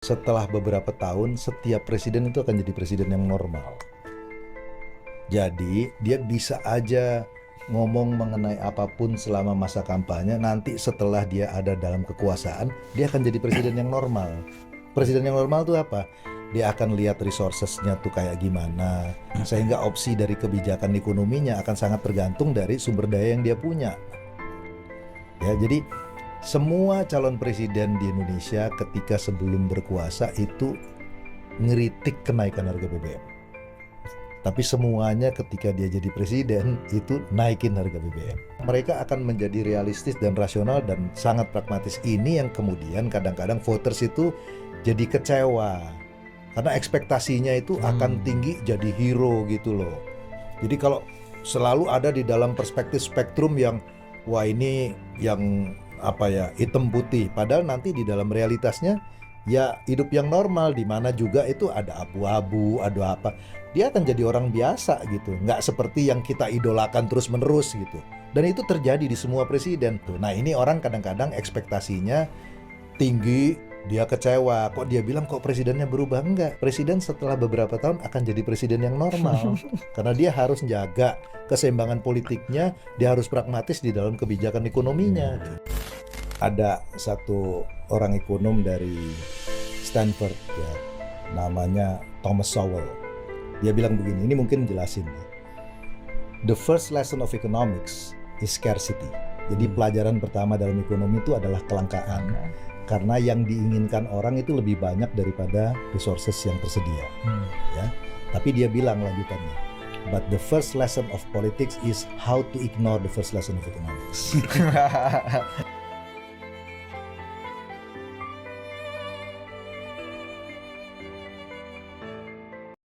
Setelah beberapa tahun, setiap presiden itu akan jadi presiden yang normal. Jadi, dia bisa aja ngomong mengenai apapun selama masa kampanye, nanti setelah dia ada dalam kekuasaan, dia akan jadi presiden yang normal. Presiden yang normal itu apa? Dia akan lihat resources-nya tuh kayak gimana, sehingga opsi dari kebijakan ekonominya akan sangat tergantung dari sumber daya yang dia punya. Ya, jadi semua calon presiden di Indonesia ketika sebelum berkuasa itu ngeritik kenaikan harga BBM. Tapi semuanya ketika dia jadi presiden itu naikin harga BBM. Mereka akan menjadi realistis dan rasional dan sangat pragmatis. Ini yang kemudian kadang-kadang voters itu jadi kecewa. Karena ekspektasinya itu akan tinggi jadi hero gitu loh. Jadi kalau selalu ada di dalam perspektif spektrum yang wah ini yang hitam putih, padahal nanti di dalam realitasnya ya hidup yang normal di mana juga itu ada abu-abu, ada apa. Dia akan jadi orang biasa gitu, nggak seperti yang kita idolakan terus-menerus gitu. Dan itu terjadi di semua presiden tuh. Nah ini orang kadang-kadang ekspektasinya tinggi, dia kecewa. Kok dia bilang kok presidennya berubah? Enggak, presiden setelah beberapa tahun akan jadi presiden yang normal. Karena dia harus jaga keseimbangan politiknya, dia harus pragmatis di dalam kebijakan ekonominya. Ada satu orang ekonom dari Stanford ya, namanya Thomas Sowell. Dia bilang begini, ini mungkin jelasin ya. The first lesson of economics is scarcity. Jadi pelajaran pertama dalam ekonomi itu adalah kelangkaan. Karena yang diinginkan orang itu lebih banyak daripada resources yang tersedia. Ya. Tapi dia bilang lanjutannya, but the first lesson of politics is how to ignore the first lesson of economics.